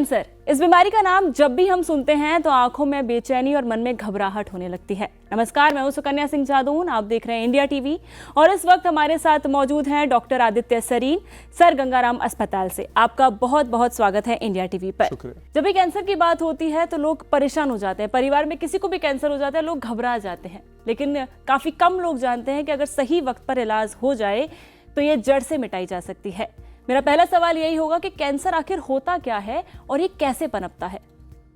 Cancer, इस बीमारी का नाम जब भी हम सुनते हैं तो आंखों में बेचैनी और मन में घबराहट होने लगती है। नमस्कार, मैं हूं सुकन्या सिंह जादून, आप देख रहे हैं इंडिया टीवी और इस वक्त हमारे साथ मौजूद हैं डॉक्टर आदित्य सरीन, सर गंगाराम अस्पताल से। आपका बहुत बहुत स्वागत है इंडिया टीवी पर। जब भी कैंसर की बात होती है तो लोग परेशान हो जाते हैं। परिवार में किसी को भी कैंसर हो जाता है, लोग घबरा जाते हैं, लेकिन काफी कम लोग जानते हैं कि अगर सही वक्त पर इलाज हो जाए तो ये जड़ से मिटाई जा सकती है। मेरा पहला सवाल यही होगा कि कैंसर आखिर होता क्या है और ये कैसे पनपता है?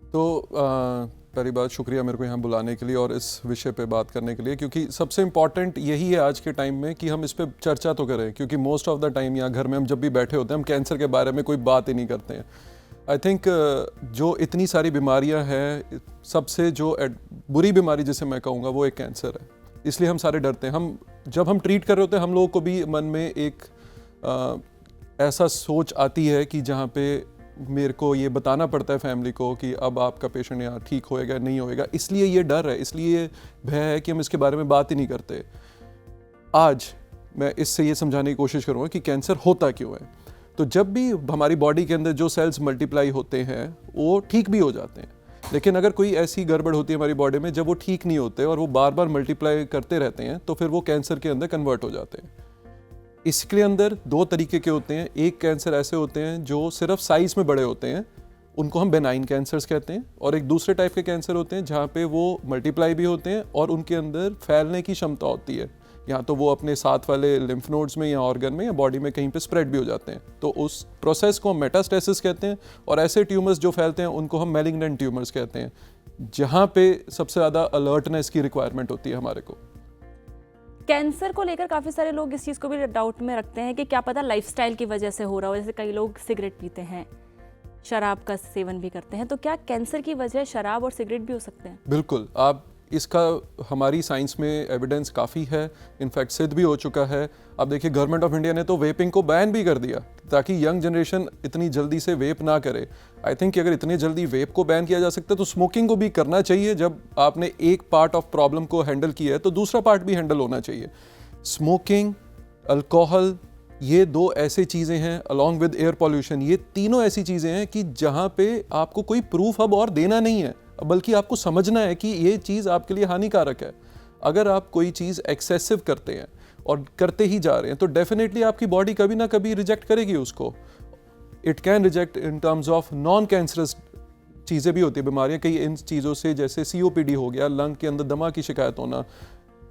तो पहली बात, शुक्रिया मेरे को यहाँ बुलाने के लिए और इस विषय पे बात करने के लिए, क्योंकि सबसे इम्पॉर्टेंट यही है आज के टाइम में कि हम इस पे चर्चा तो करें, क्योंकि मोस्ट ऑफ द टाइम यहाँ घर में हम जब भी बैठे होते हैं हम कैंसर के बारे में कोई बात ही नहीं करते हैं। आई थिंक जो इतनी सारी बीमारियाँ हैं, सबसे जो बुरी बीमारी जिसे मैं कहूँगा वो एक कैंसर है, इसलिए हम सारे डरते हैं। हम जब हम ट्रीट कर रहे होते हैं हम लोगों को भी मन में एक ऐसा सोच आती है कि जहाँ पे मेरे को ये बताना पड़ता है फैमिली को कि अब आपका पेशेंट यहाँ ठीक होएगा नहीं होएगा, इसलिए ये डर है, इसलिए ये भय है कि हम इसके बारे में बात ही नहीं करते। आज मैं इससे ये समझाने की कोशिश करूँगा कि कैंसर होता क्यों है। तो जब भी हमारी बॉडी के अंदर जो सेल्स मल्टीप्लाई होते हैं वो ठीक भी हो जाते हैं, लेकिन अगर कोई ऐसी गड़बड़ होती है हमारी बॉडी में जब वो ठीक नहीं होते और वो बार बार मल्टीप्लाई करते रहते हैं तो फिर वो कैंसर के अंदर कन्वर्ट हो जाते हैं। इसके अंदर दो तरीके के होते हैं। एक कैंसर ऐसे होते हैं जो सिर्फ साइज में बड़े होते हैं, उनको हम बेनाइन कैंसर्स कहते हैं, और एक दूसरे टाइप के कैंसर होते हैं जहाँ पे वो मल्टीप्लाई भी होते हैं और उनके अंदर फैलने की क्षमता होती है, या तो वो अपने साथ वाले लिम्फ नोड्स में या ऑर्गन में या बॉडी में कहीं पे स्प्रेड भी हो जाते हैं। तो उस प्रोसेस को हम मेटास्टेसिस कहते हैं, और ऐसे ट्यूमर्स जो फैलते हैं उनको हम मैलिग्नेंट ट्यूमर्स कहते हैं, जहाँ पे सबसे ज़्यादा अलर्टनेस की रिक्वायरमेंट होती है हमारे को। कैंसर को लेकर काफ़ी सारे लोग इस चीज़ को भी डाउट में रखते हैं कि क्या पता लाइफस्टाइल की वजह से हो रहा हो। जैसे कई लोग सिगरेट पीते हैं, शराब का सेवन भी करते हैं, तो क्या कैंसर की वजह शराब और सिगरेट भी हो सकते हैं? बिल्कुल, आप इसका हमारी साइंस में एविडेंस काफ़ी है, इनफैक्ट सिद्ध भी हो चुका है। अब देखिए, गवर्नमेंट ऑफ इंडिया ने तो वेपिंग को बैन भी कर दिया ताकि यंग जनरेशन इतनी जल्दी से वेप ना करे। आई थिंक कि अगर इतने जल्दी वेप को बैन किया जा सकता है तो स्मोकिंग को भी करना चाहिए। जब आपने एक पार्ट ऑफ प्रॉब्लम को हैंडल किया है तो दूसरा पार्ट भी हैंडल होना चाहिए। स्मोकिंग, अल्कोहल, ये दो ऐसी चीज़ें हैं, अलॉन्ग विद एयर पॉल्यूशन, ये तीनों ऐसी चीज़ें हैं कि जहाँ पे आपको कोई प्रूफ अब और देना नहीं है, बल्कि आपको समझना है कि ये चीज़ आपके लिए हानिकारक है। अगर आप कोई चीज़ एक्सेसिव करते हैं और करते ही जा रहे हैं तो डेफिनेटली आपकी बॉडी कभी ना कभी रिजेक्ट करेगी उसको। It can reject in terms of non cancerous चीज़ें भी होती है, बीमारियाँ कई इन चीज़ों से, जैसे COPD हो गया, लंग के अंदर दमा की शिकायत होना,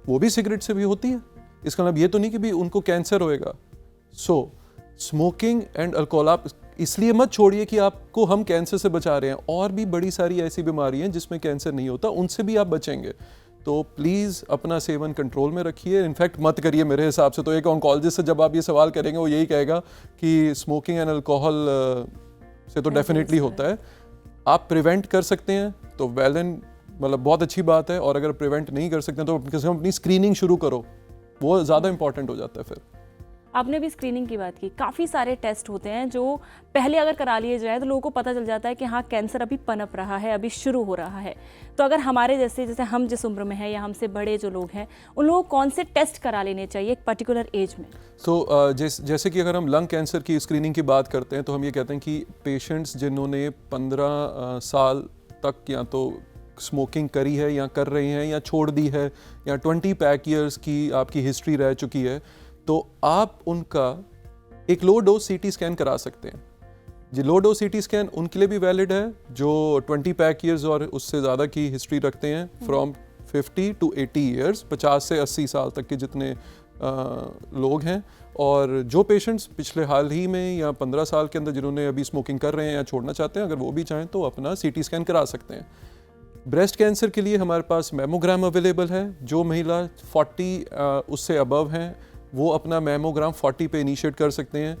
वो भी सिगरेट से भी होती है। इसका मतलब ये तो नहीं कि भी उनको कैंसर होएगा। सो स्मोकिंग एंड अल्कोहल आप इसलिए मत छोड़िए कि आपको हम कैंसर से बचा रहे हैं, और भी बड़ी सारी ऐसी बीमारी हैं जिसमें कैंसर नहीं होता, उनसे भी आप बचेंगे। तो प्लीज़ अपना सेवन कंट्रोल में रखिए, इनफैक्ट मत करिए। मेरे हिसाब से तो एक ऑन्कोलॉजिस्ट से जब आप ये सवाल करेंगे वो यही कहेगा कि स्मोकिंग एंड अल्कोहल से तो डेफिनेटली होता है। आप प्रिवेंट कर सकते हैं तो वेल एंड मतलब बहुत अच्छी बात है, और अगर प्रिवेंट नहीं कर सकते हैं तो अपनी स्क्रीनिंग शुरू करो, वो ज़्यादा इंपॉर्टेंट हो जाता है। फिर आपने भी स्क्रीनिंग की बात की, काफ़ी सारे टेस्ट होते हैं जो पहले अगर करा लिए जाए तो लोगों को पता चल जाता है कि हाँ, कैंसर अभी पनप रहा है, अभी शुरू हो रहा है। तो अगर हमारे जैसे हम जिस उम्र में हैं या हमसे बड़े जो लोग हैं, उन लोगों को कौन से टेस्ट करा लेने चाहिए एक पर्टिकुलर एज में? तो जैसे कि अगर हम लंग कैंसर की स्क्रीनिंग की बात करते हैं तो हम ये कहते हैं कि पेशेंट्स जिन्होंने 15 साल तक या तो स्मोकिंग करी है या कर रही हैं या छोड़ दी है, या 20 पैक ईयर्स की आपकी हिस्ट्री रह चुकी है, तो आप उनका एक लो डोज CT स्कैन करा सकते हैं। जी, लो डोज CT स्कैन उनके लिए भी वैलिड है जो 20 पैक ईयर्स और उससे ज़्यादा की हिस्ट्री रखते हैं, फ्रॉम 50 to 80 ईयर्स, 50 से 80 साल तक के जितने लोग हैं। और जो पेशेंट्स पिछले हाल ही में या 15 साल के अंदर जिन्होंने अभी स्मोकिंग कर रहे हैं या छोड़ना चाहते हैं, अगर वो भी चाहें तो अपना CT स्कैन करा सकते हैं। ब्रेस्ट कैंसर के लिए हमारे पास मैमोग्राम अवेलेबल है। जो महिला 40 उससे अबव हैं वो अपना मैमोग्राम 40 पे इनिशिएट कर सकते हैं।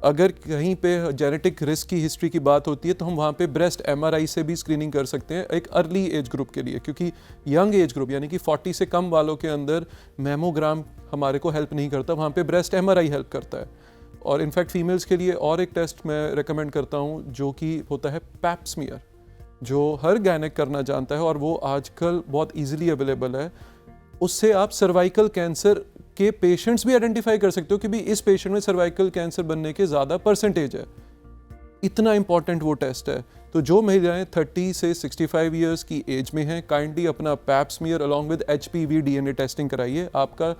अगर कहीं पे जेनेटिक रिस्क की हिस्ट्री की बात होती है तो हम वहाँ पे ब्रेस्ट MRI से भी स्क्रीनिंग कर सकते हैं एक अर्ली एज ग्रुप के लिए, क्योंकि यंग एज ग्रुप यानी कि 40 से कम वालों के अंदर मैमोग्राम हमारे को हेल्प नहीं करता, वहाँ पे ब्रेस्ट MRI हेल्प करता है। और इनफैक्ट फीमेल्स के लिए और एक टेस्ट मैं रिकमेंड करता हूँ जो कि होता है पैप स्मीयर, जो हर गायनेक करना जानता है और वो आजकल बहुत ईजिली अवेलेबल है। उससे आप सर्वाइकल कैंसर के पेशेंट्स भी आइडेंटिफाई कर सकते हो कि भी इस पेशेंट में सर्वाइकल कैंसर बनने के ज़्यादा परसेंटेज है। इतना इंपॉर्टेंट वो टेस्ट है। तो जो महिलाएं 30 से 65 इयर्स की एज में हैं, काइंडली अपना pap smear along with HPV DNA testing कराइए। आपका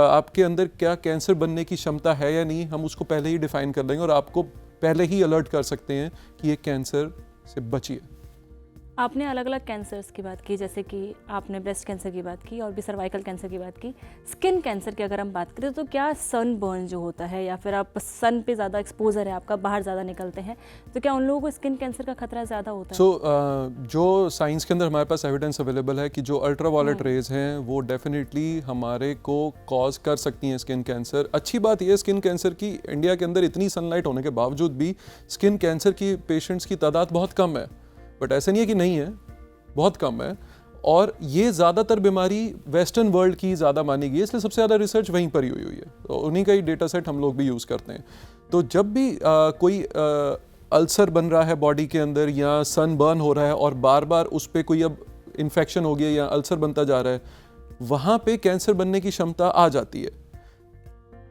आपके अंदर क्या कैंसर बनने की क्षमता है या नहीं, हम उसको पहले ही डिफाइन कर देंगे और आपको पहले ही अलर्ट कर सकते हैं कि ये कैंसर से बचिए। आपने अलग अलग कैंसर्स की बात की, जैसे कि आपने ब्रेस्ट कैंसर की बात की और भी सर्वाइकल कैंसर की बात की। स्किन कैंसर की अगर हम बात करें तो क्या सन बर्न जो होता है या फिर आप सन पे ज़्यादा एक्सपोजर है आपका, बाहर ज़्यादा निकलते हैं, तो क्या उन लोगों को स्किन कैंसर का खतरा ज़्यादा होता है? जो साइंस के अंदर हमारे पास एविडेंस अवेलेबल है कि जो अल्ट्रावायलेट रेज हैं वो डेफिनेटली हमारे को कॉज कर सकती हैं स्किन कैंसर। अच्छी बात यह है स्किन कैंसर की, इंडिया के अंदर इतनी सनलाइट होने के बावजूद भी स्किन कैंसर की पेशेंट्स की तादाद बहुत कम है। बट ऐसा नहीं है कि नहीं है, बहुत कम है। और ये ज़्यादातर बीमारी वेस्टर्न वर्ल्ड की ज़्यादा मानी गई है, इसलिए सबसे ज़्यादा रिसर्च वहीं पर ही हुई है। तो उन्हीं का ही डेटा सेट हम लोग भी यूज़ करते हैं। तो जब भी कोई अल्सर बन रहा है बॉडी के अंदर या सन बर्न हो रहा है और बार बार उस पर कोई अब इन्फेक्शन हो गया या अल्सर बनता जा रहा है, वहाँ पे कैंसर बनने की क्षमता आ जाती है।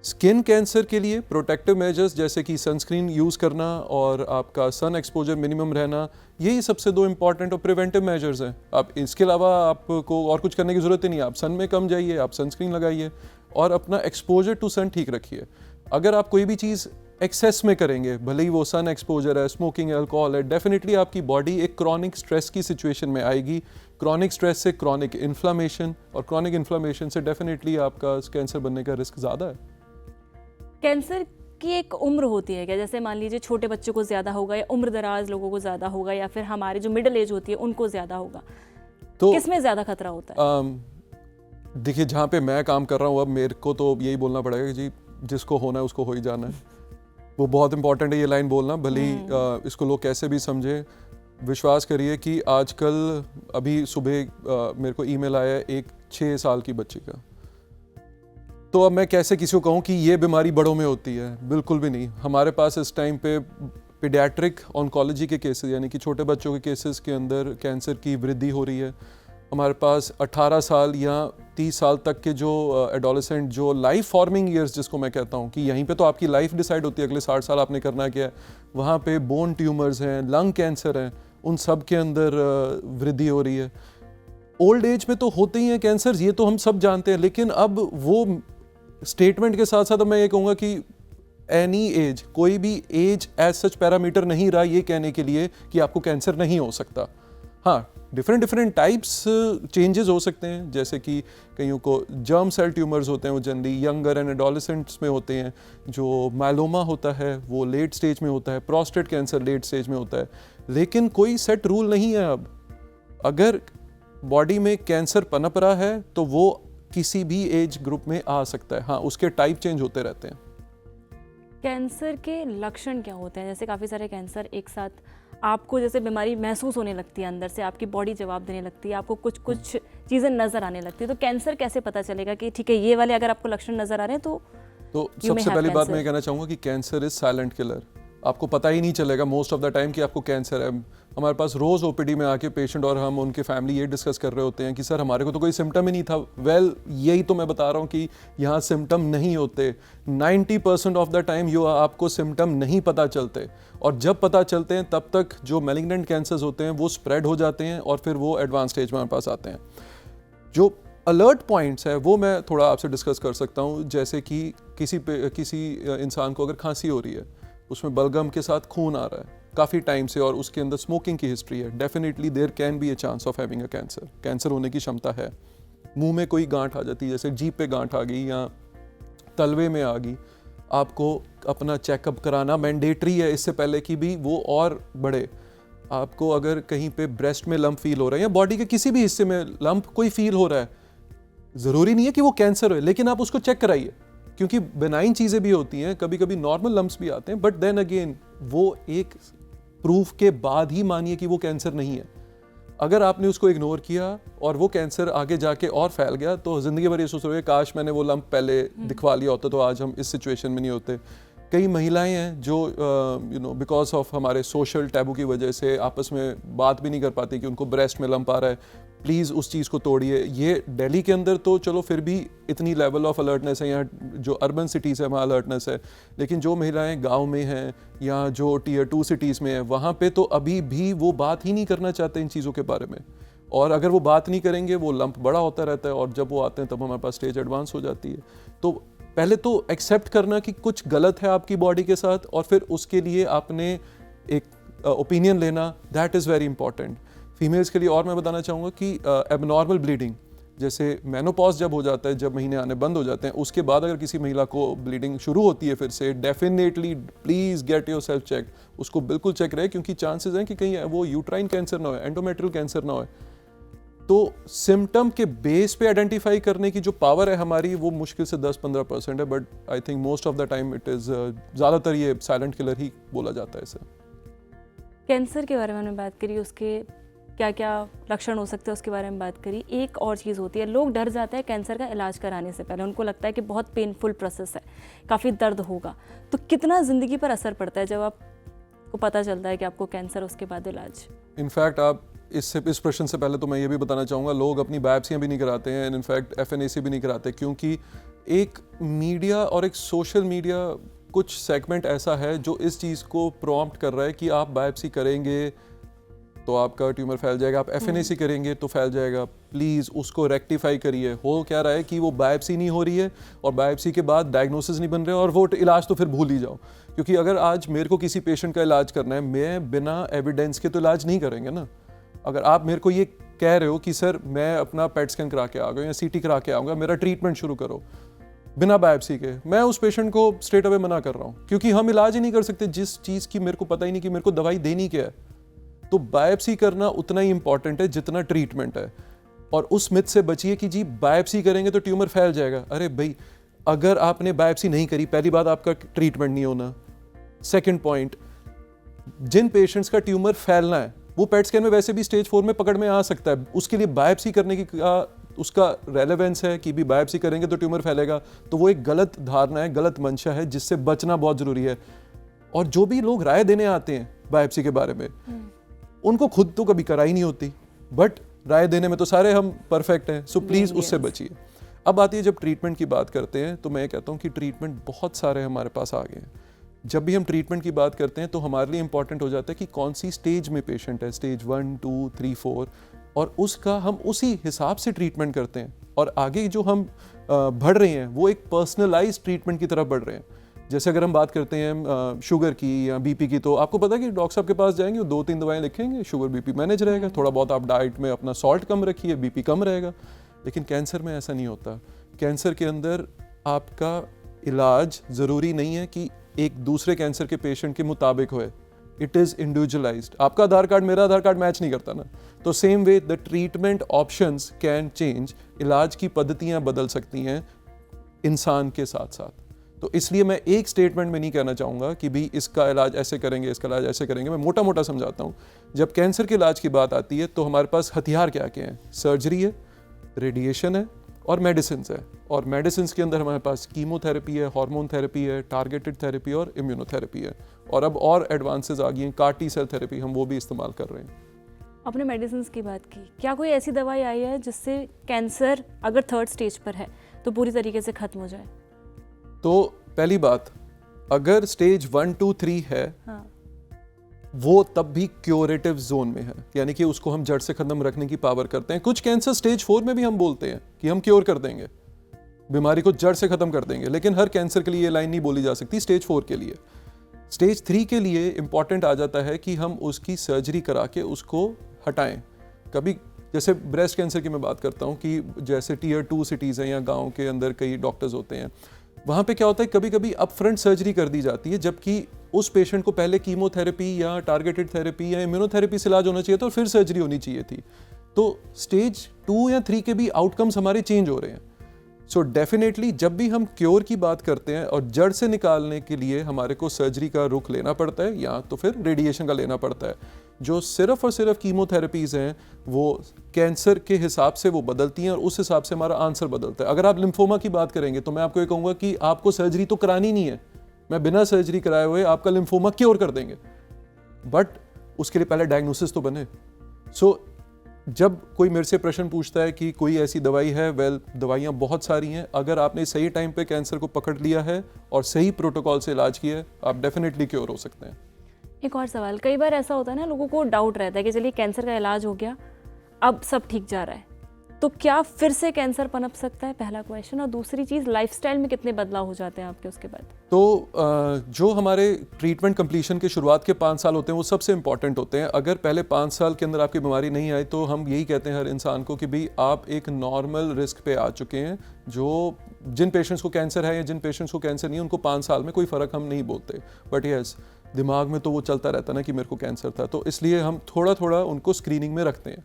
स्किन कैंसर के लिए प्रोटेक्टिव मेजर्स जैसे कि सनस्क्रीन यूज़ करना और आपका सन एक्सपोजर मिनिमम रहना, यही सबसे दो इंपॉर्टेंट और प्रिवेंटिव मेजर्स हैं। आप इसके अलावा आपको और कुछ करने की ज़रूरत ही नहीं है। आप सन में कम जाइए, आप सनस्क्रीन लगाइए और अपना एक्सपोजर टू सन ठीक रखिए। अगर आप कोई भी चीज़ एक्सेस में करेंगे, भले ही वो सन एक्सपोजर है, स्मोकिंग है, अल्कोहल है, डेफिनेटली आपकी बॉडी एक क्रॉनिक स्ट्रेस की सिचुएशन में आएगी। क्रॉनिक स्ट्रेस से क्रॉनिक इन्फ्लामेशन और क्रॉनिक इन्फ्लामेशन से डेफिनेटली आपका कैंसर बनने का रिस्क ज़्यादा है। कैंसर की एक उम्र होती है क्या? जैसे मान लीजिए छोटे बच्चों को ज़्यादा होगा या उम्र दराज लोगों को ज़्यादा होगा या फिर हमारे जो मिडिल एज होती है उनको ज़्यादा होगा, तो किसमें ज़्यादा खतरा होता है? देखिए, जहाँ पे मैं काम कर रहा हूँ अब मेरे को तो यही बोलना पड़ेगा कि जी जिसको होना है उसको हो ही जाना है। वो बहुत इंपॉर्टेंट है ये लाइन बोलना, भले ही इसको लोग कैसे भी समझे। विश्वास करिए कि आजकल अभी सुबह मेरे को ईमेल आया एक 6 साल की बच्ची का। तो अब मैं कैसे किसी को कहूँ कि ये बीमारी बड़ों में होती है? बिल्कुल भी नहीं। हमारे पास इस टाइम पे पीडियाट्रिक ऑन्कोलॉजी के केसेस यानी कि छोटे बच्चों के केसेस के अंदर कैंसर की वृद्धि हो रही है। हमारे पास 18 साल या 30 साल तक के जो एडोलेसेंट, जो लाइफ फॉर्मिंग ईयर्स जिसको मैं कहता हूँ कि यहीं पे तो आपकी लाइफ डिसाइड होती है, अगले 60 साल आपने करना क्या है, वहाँ पे बोन ट्यूमर्स हैं, लंग कैंसर हैं, उन सब के अंदर वृद्धि हो रही है। ओल्ड एज में तो होते ही हैं कैंसर, ये तो हम सब जानते हैं, लेकिन अब वो स्टेटमेंट के साथ साथ मैं ये कहूँगा कि एनी एज, कोई भी एज एज सच पैरामीटर नहीं रहा ये कहने के लिए कि आपको कैंसर नहीं हो सकता। हाँ, डिफरेंट टाइप्स चेंजेस हो सकते हैं, जैसे कि कईयों को जर्म सेल ट्यूमर्स होते हैं, वो जनरली यंगर एंड एडोलेसेंट्स में होते हैं। जो माइलोमा होता है वो लेट स्टेज में होता है, प्रोस्टेट कैंसर लेट स्टेज में होता है। लेकिन कोई सेट रूल नहीं है। अब अगर बॉडी में कैंसर पनप रहा है तो वो किसी भी एज ग्रुप में आ सकता है। हाँ, उसके टाइप चेंज होते रहते हैं। कैंसर के लक्षण क्या होते हैं? जैसे काफ़ी सारे कैंसर एक साथ आपको जैसे बीमारी महसूस होने लगती है, अंदर से आपकी बॉडी जवाब देने लगती है, आपको कुछ चीज़ें नज़र आने लगती है, तो कैंसर कैसे पता चलेगा कि ठीक है ये वाले अगर आपको लक्षण नज़र आ रहे हैं तो सबसे पहली बात मैं कहना चाहूँगा कि कैंसर इज साइलेंट किलर। आपको पता ही नहीं चलेगा मोस्ट ऑफ द टाइम कि आपको कैंसर है। हमारे पास रोज़ ओपीडी में आके पेशेंट और हम उनके फैमिली ये डिस्कस कर रहे होते हैं कि सर हमारे को तो कोई सिम्टम ही नहीं था। वेल, यही तो मैं बता रहा हूँ कि यहाँ सिम्टम नहीं होते। 90% ऑफ द टाइम आपको सिम्टम नहीं पता चलते, और जब पता चलते हैं तब तक जो मैलिग्नेंट कैंसर्स होते हैं वो स्प्रेड हो जाते हैं और फिर वो एडवांस स्टेज में हमारे पास आते हैं। जो अलर्ट पॉइंट्स है वो मैं थोड़ा आपसे डिस्कस कर सकता हूँ। जैसे कि किसी इंसान को अगर खांसी हो रही है, उसमें बलगम के साथ खून आ रहा है काफ़ी टाइम से और उसके अंदर स्मोकिंग की हिस्ट्री है, definitely there can be a chance of having a cancer. Cancer होने की क्षमता है। मुंह में कोई गांठ आ जाती है, जैसे जीभ पे गांठ आ गई या तलवे में आ गई, आपको अपना चेकअप कराना मैंडेटरी है इससे पहले कि भी वो और बढ़े। आपको अगर कहीं पे ब्रेस्ट में लंप फील हो रहा है या बॉडी के किसी भी हिस्से में लंप कोई फील हो रहा है, ज़रूरी नहीं है कि वो कैंसर हो, लेकिन आप उसको चेक कराइए, क्योंकि बेनाइन चीज़ें भी होती हैं, कभी कभी नॉर्मल लम्प्स भी आते हैं, बट देन अगेन वो एक प्रूफ के बाद ही मानिए कि वो कैंसर नहीं है। अगर आपने उसको इग्नोर किया और वो कैंसर आगे जाके और फैल गया तो ज़िंदगी भर ये सोच रहे काश मैंने वो लंप पहले दिखवा लिया होता तो आज हम इस सिचुएशन में नहीं होते। कई महिलाएं हैं जो बिकॉज ऑफ हमारे सोशल टैबू की वजह से आपस में बात भी नहीं कर पाती कि उनको ब्रेस्ट में लंप आ रहा है, प्लीज़ उस चीज़ को तोड़िए। ये दिल्ली के अंदर तो चलो फिर भी इतनी लेवल ऑफ अलर्टनेस है, यहाँ जो अर्बन सिटीज़ है वहाँ अलर्टनेस है, लेकिन जो महिलाएं गांव में हैं या जो टीयर 2 सिटीज़ में हैं वहाँ पे तो अभी भी वो बात ही नहीं करना चाहते इन चीज़ों के बारे में। और अगर वो बात नहीं करेंगे वो लंप बड़ा होता रहता है, और जब वो आते हैं तब हमारे पास स्टेज एडवांस हो जाती है। तो पहले तो एक्सेप्ट करना कि कुछ गलत है आपकी बॉडी के साथ, और फिर उसके लिए आपने एक ओपिनियन लेना, that is very important. Females के लिए और मैं बताना चाहूँगा कि एबनॉर्मल ब्लीडिंग, जैसे मेनोपॉज जब हो जाता है, जब महीने आने बंद हो जाते हैं, उसके बाद अगर किसी महिला को ब्लीडिंग शुरू होती है फिर से, definitely please get yourself check, उसको बिल्कुल चेक रहे, क्योंकि चांसेस हैं कि कहीं वो यूट्राइन कैंसर ना हो, एंडोमेट्रियल कैंसर ना हो। तो सिम्टम के बेस पे आइडेंटिफाई करने की जो पावर है हमारी, वो मुश्किल से 10-15% है, but I think most of the time it is ज़्यादातर ये साइलेंट किलर ही बोला जाता है इसे। कैंसर के बारे में हमने बात करी, उसके क्या क्या लक्षण हो सकते हैं उसके बारे में बात करी। एक और चीज़ होती है, लोग डर जाते हैं कैंसर का इलाज कराने से पहले, उनको लगता है कि बहुत पेनफुल प्रोसेस है, काफ़ी दर्द होगा। तो कितना ज़िंदगी पर असर पड़ता है जब आपको पता चलता है कि आपको कैंसर, उसके बाद इलाज? इनफैक्ट आप इस प्रश्न से पहले तो मैं ये भी बताना चाहूँगा, लोग अपनी बायोप्सियाँ भी नहीं कराते हैं, इनफैक्ट FNAC भी नहीं कराते, क्योंकि एक मीडिया और एक सोशल मीडिया कुछ सेगमेंट ऐसा है जो इस चीज़ को प्रॉम्प्ट कर रहा है कि आप बायोप्सी करेंगे तो आपका ट्यूमर फैल जाएगा, आप FNAC करेंगे तो फैल जाएगा। प्लीज़ उसको रेक्टिफाई करिए। हो क्या रहा है कि वो बायोप्सी नहीं हो रही है, और बायोप्सी के बाद डायग्नोसिस नहीं बन रहे, और वो इलाज तो फिर भूल ही जाओ। क्योंकि अगर आज मेरे को किसी पेशेंट का इलाज करना है, मैं बिना एविडेंस के तो इलाज नहीं करेंगे ना। अगर आप मेरे को ये कह रहे हो कि सर मैं अपना पेट स्कैन करा के आ गया या CT करा के आऊँगा, मेरा ट्रीटमेंट शुरू करो बिना बायोप्सी के, मैं उस पेशेंट को स्ट्रेट अवे मना कर रहा हूँ, क्योंकि हम इलाज ही नहीं कर सकते जिस चीज़ की मेरे को पता ही नहीं कि मेरे को दवाई देनी क्या है। तो बायोप्सी करना उतना ही इंपॉर्टेंट है जितना ट्रीटमेंट है। और उस मिथ से बचिए कि जी बायोप्सी करेंगे तो ट्यूमर फैल जाएगा। अरे भाई, अगर आपने बायोप्सी नहीं करी, पहली बात आपका ट्रीटमेंट नहीं होना। सेकंड पॉइंट, जिन पेशेंट्स का ट्यूमर फैलना है वो पेट स्कैन में वैसे भी स्टेज 4 में पकड़ में आ सकता है, उसके लिए बायोप्सी करने की उसका रेलेवेंस है कि भी बायोप्सी करेंगे तो ट्यूमर फैलेगा, तो वो एक गलत धारणा है, गलत मंशा है, जिससे बचना बहुत जरूरी है। और जो भी लोग राय देने आते हैं बायोप्सी के बारे में, उनको खुद तो कभी कराई नहीं होती, बट राय देने में तो सारे हम परफेक्ट हैं, सो प्लीज उससे बचिए। अब आती है जब ट्रीटमेंट की बात करते हैं, तो मैं कहता हूँ कि ट्रीटमेंट बहुत सारे हमारे पास आ गए हैं। जब भी हम ट्रीटमेंट की बात करते हैं तो हमारे लिए इंपॉर्टेंट हो जाता है कि कौन सी स्टेज में पेशेंट है, स्टेज 1, 2, 3, 4, और उसका हम उसी हिसाब से ट्रीटमेंट करते हैं। और आगे जो हम बढ़ रहे हैं वो एक पर्सनलाइज्ड ट्रीटमेंट की तरफ बढ़ रहे हैं। जैसे अगर हम बात करते हैं शुगर की या BP की, तो आपको पता है कि डॉक्टर साहब के पास जाएंगे, वो 2-3 दवाएं लिखेंगे, शुगर BP मैनेज रहेगा, थोड़ा बहुत आप डाइट में अपना सॉल्ट कम रखिए, BP कम रहेगा। लेकिन कैंसर में ऐसा नहीं होता। कैंसर के अंदर आपका इलाज ज़रूरी नहीं है कि एक दूसरे कैंसर के पेशेंट के मुताबिक होए, इट इज़ इंडिविजुअलाइज्ड। आपका आधार कार्ड मेरा आधार कार्ड मैच नहीं करता ना, तो same way the treatment options can change. इलाज की पद्धतियाँ बदल सकती हैं इंसान के साथ साथ। तो इसलिए मैं एक स्टेटमेंट में नहीं कहना चाहूँगा कि भी इसका इलाज ऐसे करेंगे, इसका इलाज ऐसे करेंगे। मैं मोटा मोटा समझाता हूँ। जब कैंसर के इलाज की बात आती है तो हमारे पास हथियार क्या क्या हैं? सर्जरी है, रेडिएशन है, और मेडिसिन है। और मेडिसिन के अंदर हमारे पास कीमोथेरेपी है, हार्मोन थेरेपी है, टारगेटेड थेरेपी और इम्यूनोथेरेपी है। और अब और एडवांसेस आ गई हैं, CAR T सेल थेरेपी, हम वो भी इस्तेमाल कर रहे हैं। आपने मेडिसिन की बात की, क्या कोई ऐसी दवाई आई है जिससे कैंसर अगर 3rd स्टेज पर है तो पूरी तरीके से खत्म हो जाए? तो पहली बात, अगर स्टेज 1, 2, 3 है, हाँ, वो तब भी क्योरेटिव जोन में है, यानी कि उसको हम जड़ से खत्म रखने की पावर करते हैं। कुछ कैंसर स्टेज 4 में भी हम बोलते हैं कि हम क्योर कर देंगे, बीमारी को जड़ से खत्म कर देंगे, लेकिन हर कैंसर के लिए ये लाइन नहीं बोली जा सकती। स्टेज 4 के लिए, स्टेज 3 के लिए इंपॉर्टेंट आ जाता है कि हम उसकी सर्जरी करा के उसको हटाएं। कभी जैसे ब्रेस्ट कैंसर की मैं बात करता हूँ कि जैसे टीयर 2 सिटीज़ हैं या गाँव के अंदर कई डॉक्टर्स होते हैं, वहाँ पे क्या होता है, कभी कभी अपफ्रंट सर्जरी कर दी जाती है, जबकि उस पेशेंट को पहले कीमोथेरेपी या टारगेटेड थेरेपी या इम्यूनोथेरेपी से इलाज होना चाहिए था और फिर सर्जरी होनी चाहिए थी। तो स्टेज 2 या 3 के भी आउटकम्स हमारे चेंज हो रहे हैं। सो डेफिनेटली जब भी हम क्योर की बात करते हैं और जड़ से निकालने के लिए हमारे को सर्जरी का रुख लेना पड़ता है या तो फिर रेडिएशन का लेना पड़ता है। जो सिर्फ और सिर्फ कीमोथेरेपीज़ हैं वो कैंसर के हिसाब से वो बदलती हैं और उस हिसाब से हमारा आंसर बदलता है। अगर आप लिम्फोमा की बात करेंगे तो मैं आपको ये कहूँगा कि आपको सर्जरी तो करानी नहीं है, मैं बिना सर्जरी कराए हुए आपका लिम्फोमा क्योर कर देंगे, बट उसके लिए पहले डायग्नोसिस तो बने। सो जब कोई मेरे से प्रश्न पूछता है कि कोई ऐसी दवाई है, दवाइयाँ बहुत सारी हैं। अगर आपने सही टाइम पे कैंसर को पकड़ लिया है और सही प्रोटोकॉल से इलाज किया है, आप डेफिनेटली क्योर हो सकते हैं। एक और सवाल, कई बार ऐसा होता है ना, लोगों को डाउट रहता है कि चलिए कैंसर का इलाज हो गया, अब सब ठीक जा रहा है, तो क्या फिर से कैंसर पनप सकता है? पहला क्वेश्चन। और दूसरी चीज़, लाइफस्टाइल में कितने बदलाव हो जाते हैं आपके उसके बाद? तो जो हमारे ट्रीटमेंट कंप्लीशन के शुरुआत के 5 साल होते हैं वो सबसे इंपॉर्टेंट होते हैं। अगर पहले 5 साल के अंदर आपकी बीमारी नहीं आई तो हम यही कहते हैं हर इंसान को कि भाई आप एक नॉर्मल रिस्क पे आ चुके हैं। जिन पेशेंट्स को कैंसर है या जिन पेशेंट्स को कैंसर नहीं है उनको 5 साल में कोई फ़र्क हम नहीं बोलते, बट यस दिमाग में तो वो चलता रहता ना कि मेरे को कैंसर था, तो इसलिए हम थोड़ा थोड़ा उनको स्क्रीनिंग में रखते हैं।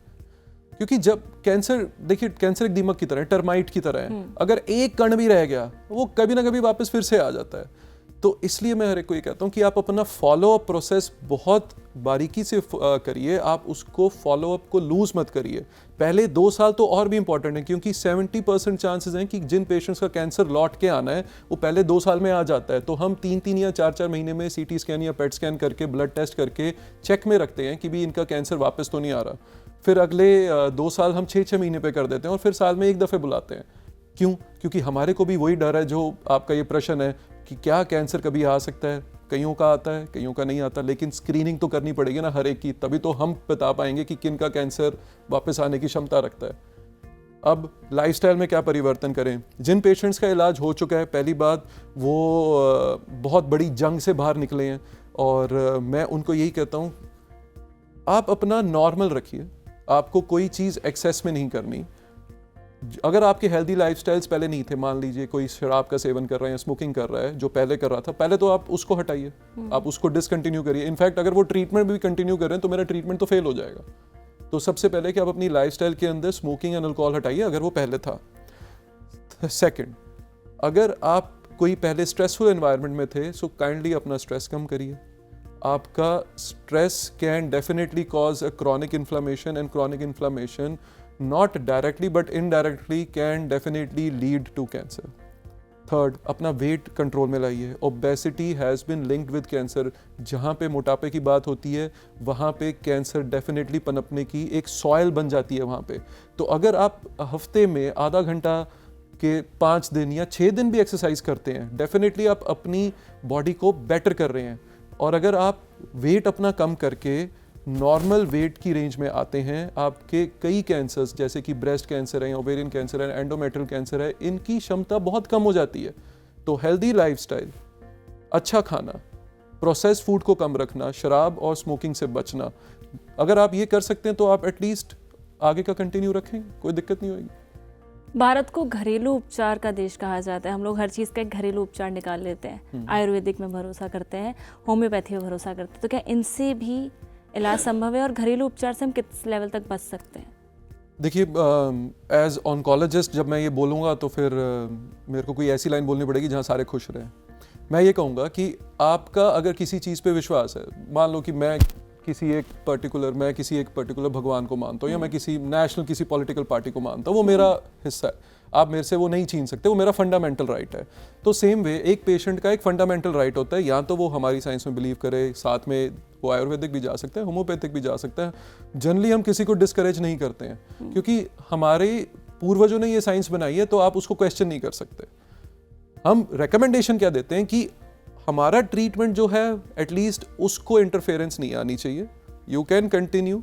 क्योंकि जब कैंसर, देखिए कैंसर एक दीमक की तरह है, टर्माइट की तरह है, अगर एक कण भी रह गया वो कभी ना कभी वापस फिर से आ जाता है। तो इसलिए मैं हर एक को ये कहता हूँ कि आप अपना फॉलो अप प्रोसेस बहुत बारीकी से करिए, आप उसको फॉलो अप को लूज मत करिए। पहले 2 साल तो और भी इंपॉर्टेंट है, क्योंकि 70% चांसेस हैं कि जिन पेशेंट्स का कैंसर लौट के आना है वो पहले 2 साल में आ जाता है। तो हम 3-3 या 4-4 महीने में CT स्कैन या पेट स्कैन करके, ब्लड टेस्ट करके चेक में रखते हैं कि भी इनका कैंसर वापस तो नहीं आ रहा। फिर अगले 2 साल हम 6-6 महीने पे कर देते हैं और फिर साल में एक दफ़े बुलाते हैं। क्यों? क्योंकि हमारे को भी वही डर है जो आपका ये प्रश्न है कि क्या कैंसर कभी आ सकता है। कईयों का आता है, कईयों का नहीं आता, लेकिन स्क्रीनिंग तो करनी पड़ेगी ना हर एक की, तभी तो हम बता पाएंगे कि किन का कैंसर वापस आने की क्षमता रखता है। अब लाइफस्टाइल में क्या परिवर्तन करें? जिन पेशेंट्स का इलाज हो चुका है, पहली बात वो बहुत बड़ी जंग से बाहर निकले हैं, और मैं उनको यही कहता हूँ आप अपना नॉर्मल रखिए, आपको कोई चीज़ एक्सेस में नहीं करनी। अगर आपके हेल्दी लाइफस्टाइल्स पहले नहीं थे, मान लीजिए कोई शराब का सेवन कर रहा है या स्मोकिंग कर रहा है जो पहले कर रहा था, पहले तो आप उसको हटाइए, आप उसको डिसकंटिन्यू करिए। इनफैक्ट अगर वो ट्रीटमेंट भी कंटिन्यू कर रहे हैं तो मेरा ट्रीटमेंट तो फेल हो जाएगा। तो सबसे पहले कि आप अपनी लाइफस्टाइल के अंदर स्मोकिंग एंड अल्कोहल हटाइए अगर वो पहले था। सेकंड, अगर आप कोई पहले स्ट्रेसफुल एनवायरनमेंट में थे, सो काइंडली अपना स्ट्रेस कम करिए। आपका stress can definitely cause a chronic inflammation, and chronic inflammation not directly but indirectly can definitely lead to cancer. Third, अपना वेट कंट्रोल में लाइए। Obesity has been linked with cancer. जहाँ पे मोटापे की बात होती है वहाँ पे कैंसर डेफिनेटली पनपने की एक सॉइल बन जाती है वहाँ पे। तो अगर आप हफ्ते में आधा घंटा के 5 दिन या 6 दिन भी एक्सरसाइज करते हैं, डेफिनेटली आप अपनी बॉडी को बेटर कर रहे हैं। और अगर आप वेट अपना कम करके नॉर्मल वेट की रेंज में आते हैं, आपके कई कैंसर्स जैसे कि ब्रेस्ट कैंसर है, ओवेरियन कैंसर है, एंडोमेट्रियल कैंसर है, इनकी क्षमता बहुत कम हो जाती है। तो हेल्दी लाइफस्टाइल, अच्छा खाना, प्रोसेस फूड को कम रखना, शराब और स्मोकिंग से बचना, अगर आप ये कर सकते हैं तो आप एटलीस्ट आगे का कंटिन्यू रखें, कोई दिक्कत नहीं होगी। भारत को घरेलू उपचार का देश कहा जाता है। हम लोग हर चीज़ का एक घरेलू उपचार निकाल लेते हैं, आयुर्वेदिक में भरोसा करते हैं, होम्योपैथी में भरोसा करते हैं। तो क्या इनसे भी इलाज संभव है, और घरेलू उपचार से हम किस लेवल तक बच सकते हैं? देखिए, एज ऑन्कोलॉजिस्ट जब मैं ये बोलूँगा तो फिर मेरे को कोई ऐसी लाइन बोलनी पड़ेगी जहाँ सारे खुश रहें। मैं ये कहूँगा कि आपका अगर किसी चीज़ पे विश्वास है, मान लो कि मैं किसी एक पर्टिकुलर भगवान को मानता हूँ या मैं किसी नेशनल किसी पॉलिटिकल पार्टी को मानता हूँ, वो मेरा हिस्सा है, आप मेरे से वो नहीं छीन सकते, वो मेरा फंडामेंटल राइट है। तो सेम वे एक पेशेंट का एक फंडामेंटल राइट होता है, या तो वो हमारी साइंस में बिलीव करे, साथ में वो आयुर्वेदिक भी जा सकता है, होम्योपैथिक भी जा सकता है। जनरली हम किसी को डिस्करेज नहीं करते हैं, क्योंकि हमारे पूर्वजों ने ये साइंस बनाई है, तो आप उसको क्वेश्चन नहीं कर सकते। हम रिकमेंडेशन क्या देते हैं कि हमारा ट्रीटमेंट जो है एटलीस्ट उसको इंटरफेरेंस नहीं आनी चाहिए, यू कैन कंटिन्यू।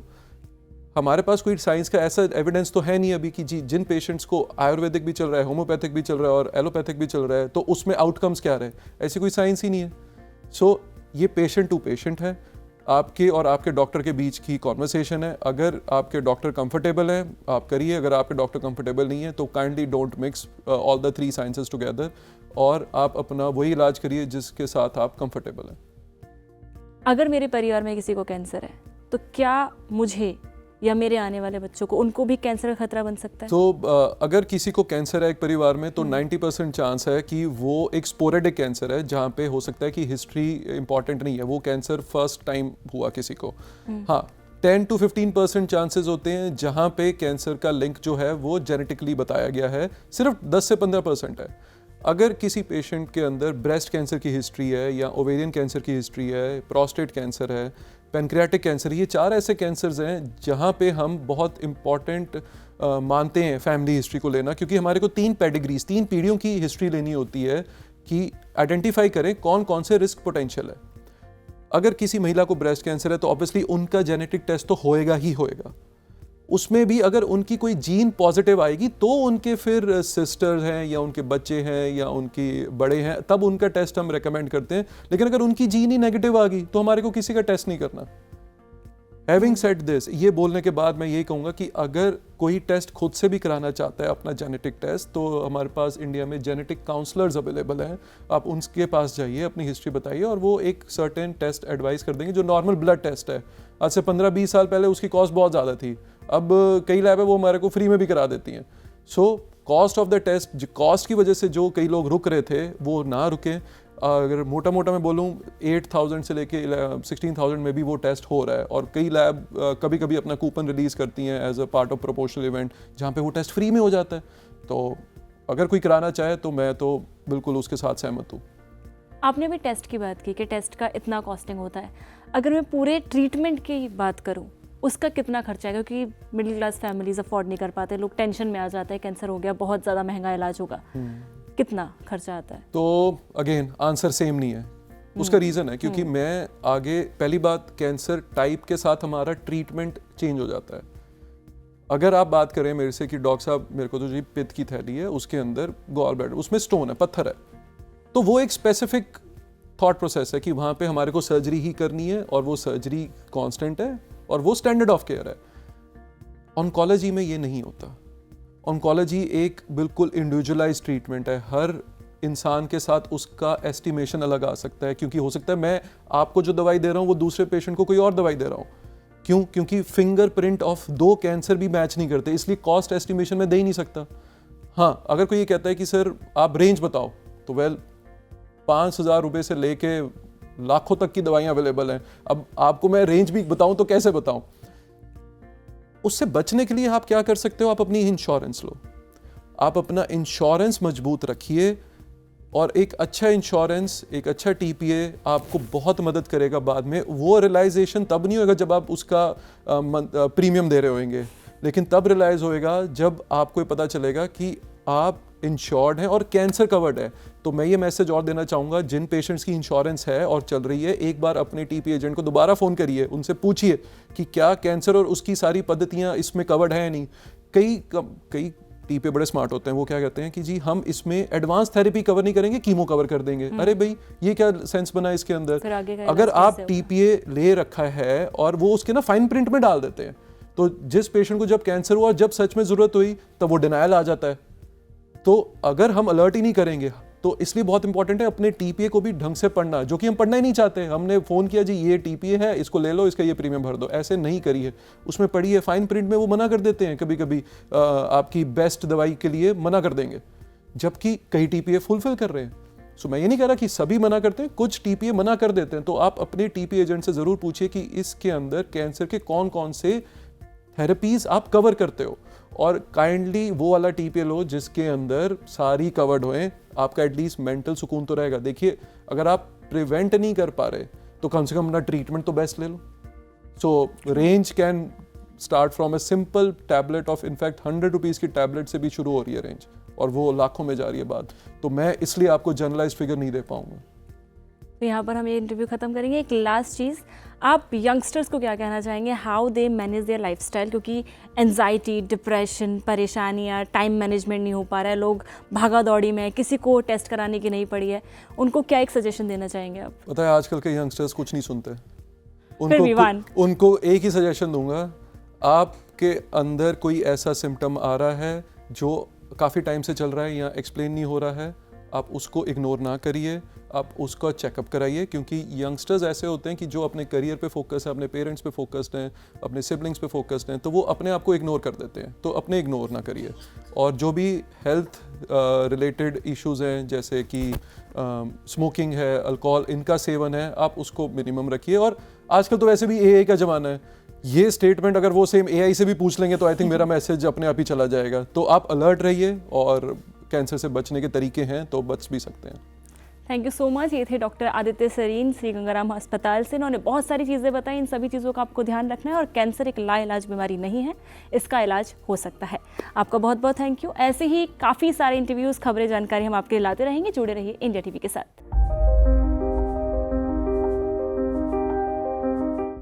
हमारे पास कोई साइंस का ऐसा एविडेंस तो है नहीं अभी कि जी जिन पेशेंट्स को आयुर्वेदिक भी चल रहा है, होम्योपैथिक भी चल रहा है और एलोपैथिक भी चल रहा है, तो उसमें आउटकम्स क्या रहे, ऐसी कोई साइंस ही नहीं है। सो ये पेशेंट टू पेशेंट है, आपके और आपके डॉक्टर के बीच की कॉन्वर्सेशन है। अगर आपके डॉक्टर कंफर्टेबल है आप करिए, अगर आपके डॉक्टर कंफर्टेबल नहीं है तो kindly don't mix all the 3 sciences together, और आप अपना वही इलाज करिए जिसके साथ आप कंफर्टेबल हैं। अगर मेरे परिवार में किसी को कैंसर है तो क्या मुझे या मेरे आने वाले बच्चों को, उनको भी कैंसर का खतरा बन सकता है? तो अगर किसी को कैंसर है एक परिवार में तो 90% चांस है कि वो एक स्पोरेडिक कैंसर है, जहाँ पे हो सकता है कि हिस्ट्री इंपॉर्टेंट नहीं है, वो कैंसर फर्स्ट टाइम हुआ किसी को। हाँ, 10 to 15% चांसेस होते हैं जहाँ पे कैंसर का लिंक जो है वो जेनेटिकली बताया गया है, सिर्फ 10 से 15% है। अगर किसी पेशेंट के अंदर ब्रेस्ट कैंसर की हिस्ट्री है या ओवेरियन कैंसर की हिस्ट्री है, प्रोस्टेट कैंसर है, पैनक्रियाटिक कैंसर, ये 4 ऐसे कैंसर्स हैं जहाँ पे हम बहुत इम्पॉर्टेंट मानते हैं फैमिली हिस्ट्री को लेना, क्योंकि हमारे को 3 पेडिग्रीज 3 पीढ़ियों की हिस्ट्री लेनी होती है कि आइडेंटिफाई करें कौन कौन से रिस्क पोटेंशियल है। अगर किसी महिला को ब्रेस्ट कैंसर है तो ऑब्वियसली उनका जेनेटिक टेस्ट तो होएगा ही होएगा। उसमें भी अगर उनकी कोई जीन पॉजिटिव आएगी तो उनके फिर सिस्टर हैं या उनके बच्चे हैं या उनकी बड़े हैं, तब उनका टेस्ट हम रेकमेंड करते हैं। लेकिन अगर उनकी जीन ही नेगेटिव आ गई तो हमारे को किसी का टेस्ट नहीं करना। हैविंग सेड दिस, ये बोलने के बाद मैं यही कहूँगा कि अगर कोई टेस्ट खुद से भी कराना चाहता है अपना जेनेटिक टेस्ट, तो हमारे पास इंडिया में जेनेटिक काउंसलर्स अवेलेबल हैं। आप उनके पास जाइए, अपनी हिस्ट्री बताइए और वो एक सर्टेन टेस्ट एडवाइस कर देंगे जो नॉर्मल ब्लड टेस्ट है। आज से 15-20 साल पहले उसकी कॉस्ट बहुत ज़्यादा थी, अब कई लैब है वो हमारे को फ्री में भी करा देती हैं। So cost of the test, cost की वजह से जो कई लोग रुक रहे थे वो ना रुकें। अगर मोटा मोटा मैं बोलूँ 8,000 से लेके 16,000 में भी वो टेस्ट हो रहा है, और कई लैब कभी कभी अपना कूपन रिलीज़ करती हैं as a part of proportional event जहाँ पे वो टेस्ट फ्री में हो जाता है। तो अगर कोई कराना चाहे तो मैं तो बिल्कुल उसके साथ सहमत हूँ। आपने भी टेस्ट की बात की कि टेस्ट का इतना कॉस्टिंग होता है। अगर मैं पूरे ट्रीटमेंट की बात करूँ उसका कितना खर्चा है, क्योंकि मिडिल क्लास फैमिलीज अफोर्ड नहीं कर पाते, लोग टेंशन में आ जाते हैं, कैंसर हो गया, बहुत ज़्यादा महंगा इलाज होगा, कितना खर्चा आता है? तो अगेन आंसर सेम नहीं है। उसका रीज़न है क्योंकि मैं आगे, पहली बात, कैंसर टाइप के साथ हमारा ट्रीटमेंट चेंज हो जाता है। अगर आप बात करें मेरे से कि डॉक्टर साहब मेरे को तो जी पित्त की थैली है, उसके अंदर गॉल ब्लैडर, उसमें स्टोन है, पत्थर है, तो वो एक स्पेसिफिक थॉट प्रोसेस है कि वहाँ पे हमारे को सर्जरी ही करनी है और वो सर्जरी कांस्टेंट है और वो स्टैंडर्ड ऑफ केयर है। ऑन्कोलॉजी में ये नहीं होता। ऑन्कोलॉजी एक बिल्कुल इंडिविजुअलाइज्ड ट्रीटमेंट है। हर इंसान के साथ उसका एस्टिमेशन अलग आ सकता है, क्योंकि हो सकता है मैं आपको जो दवाई दे रहा हूँ वो दूसरे पेशेंट को कोई और दवाई दे रहा हूँ। क्यों? क्योंकि फिंगरप्रिंट ऑफ 2 कैंसर भी मैच नहीं करते, इसलिए कॉस्ट एस्टिमेशन में दे ही नहीं सकता। हाँ, अगर कोई ये कहता है कि सर आप रेंज बताओ, तो वेल 5,000 रुपये से लेके लाखों तक की दवाइयाँ अवेलेबल हैं। अब आपको मैं रेंज भी बताऊँ तो कैसे बताऊँ? उससे बचने के लिए आप क्या कर सकते हो? आप अपनी इंश्योरेंस लो, आप अपना इंश्योरेंस मजबूत रखिए, और एक अच्छा इंश्योरेंस, एक अच्छा TPA आपको बहुत मदद करेगा बाद में। वो रियलाइजेशन तब नहीं होगा जब आप उसका प्रीमियम दे रहे होंगे, लेकिन तब रियलाइज होएगा जब आपको पता चलेगा कि आप इंश्योर्ड हैं और कैंसर कवर्ड है। तो मैं ये मैसेज और देना चाहूँगा, जिन पेशेंट्स की इंश्योरेंस है और चल रही है, एक बार अपने TPA एजेंट को दोबारा फ़ोन करिए, उनसे पूछिए कि क्या कैंसर और उसकी सारी पद्धतियाँ इसमें कवर्ड है या नहीं। कई TPA बड़े स्मार्ट होते हैं, वो क्या कहते हैं कि जी हम इसमें एडवांस थेरेपी कवर नहीं करेंगे, कीमो कवर कर देंगे। अरे भाई, ये क्या सेंस बना इसके अंदर? अगर आप TPA ले रखा है और वो उसके ना फाइन प्रिंट में डाल देते हैं, तो जिस पेशेंट को जब कैंसर हुआ, जब सच में ज़रूरत हुई, तब वो डिनायल आ जाता है। तो अगर हम अलर्ट ही नहीं करेंगे, तो इसलिए बहुत इंपॉर्टेंट है अपने TPA को भी ढंग से पढ़ना, जो कि हम पढ़ना ही नहीं चाहते। हमने फ़ोन किया जी ये TPA है, इसको ले लो, इसका ये प्रीमियम भर दो, ऐसे नहीं करिए। उसमें पढ़िए, फाइन प्रिंट में वो मना कर देते हैं, कभी कभी आपकी बेस्ट दवाई के लिए मना कर देंगे, जबकि कई TPA फुलफिल कर रहे हैं। सो मैं ये नहीं कह रहा कि सभी मना करते हैं, कुछ TPA मना कर देते हैं। तो आप अपने TPA एजेंट से ज़रूर पूछिए कि इसके अंदर कैंसर के कौन कौन से थेरेपीज आप कवर करते हो, और काइंडली वो वाला TPA लो जिसके अंदर सारी कवर्ड होए। आपका एटलीस्ट मेंटल सुकून तो रहेगा। देखिए, अगर आप प्रिवेंट नहीं कर पा रहे तो कम से कम अपना ट्रीटमेंट तो बेस्ट ले लो। So range can start from a simple tablet of, in fact 100 rupees की टैबलेट से भी शुरू हो रही है रेंज, और वो लाखों में जा रही है बात। तो मैं इसलिए आपको जनरलाइज फिगर नहीं दे पाऊंगा। तो यहाँ पर हम ये इंटरव्यू ख़त्म करेंगे। एक लास्ट चीज़, आप यंगस्टर्स को क्या कहना चाहेंगे, how they manage there lifestyle? क्योंकि एंजाइटी, डिप्रेशन, परेशानियाँ, टाइम मैनेजमेंट नहीं हो पा रहा है, लोग भागा दौड़ी में, किसी को टेस्ट कराने की नहीं पड़ी है, उनको क्या एक सजेशन देना चाहेंगे आप? पता है आजकल के यंगस्टर्स कुछ नहीं सुनते। उनको एक ही सजेशन दूंगा, आपके अंदर कोई ऐसा सिम्टम आ रहा है जो काफ़ी टाइम से चल रहा है या एक्सप्लेन नहीं हो रहा है, आप उसको इग्नोर ना करिए, आप उसका चेकअप कराइए। क्योंकि यंगस्टर्स ऐसे होते हैं कि जो अपने करियर पे फोकस है, अपने पेरेंट्स पे फोकस्ड हैं, अपने सिबलिंग्स पे फोकस्ड हैं, तो वो अपने आप को इग्नोर कर देते हैं। तो अपने इग्नोर ना करिए। और जो भी हेल्थ रिलेटेड इश्यूज़ हैं, जैसे कि स्मोकिंग है, अल्कोहल, इनका सेवन है, आप उसको मिनिमम रखिए। और आजकल तो वैसे भी AI का ज़माना है, ये स्टेटमेंट अगर वो सेम AI से भी पूछ लेंगे तो आई थिंक मेरा मैसेज अपने आप ही चला जाएगा। तो आप अलर्ट रहिए और कैंसर से बचने के तरीके हैं तो बच भी सकते हैं। Thank you so much. ये थे डॉक्टर आदित्य सरीन श्री गंगाराम अस्पताल से। इन्होंने बहुत सारी चीज़ें बताई। इन सभी चीज़ों का आपको ध्यान रखना है और कैंसर एक लाइलाज बीमारी नहीं है, इसका इलाज हो सकता है। आपका बहुत बहुत थैंक यू। ऐसे ही काफ़ी सारे इंटरव्यूज़, खबरें, जानकारी हम आपके लिए लाते रहेंगे। जुड़े रहिए इंडिया टीवी के साथ।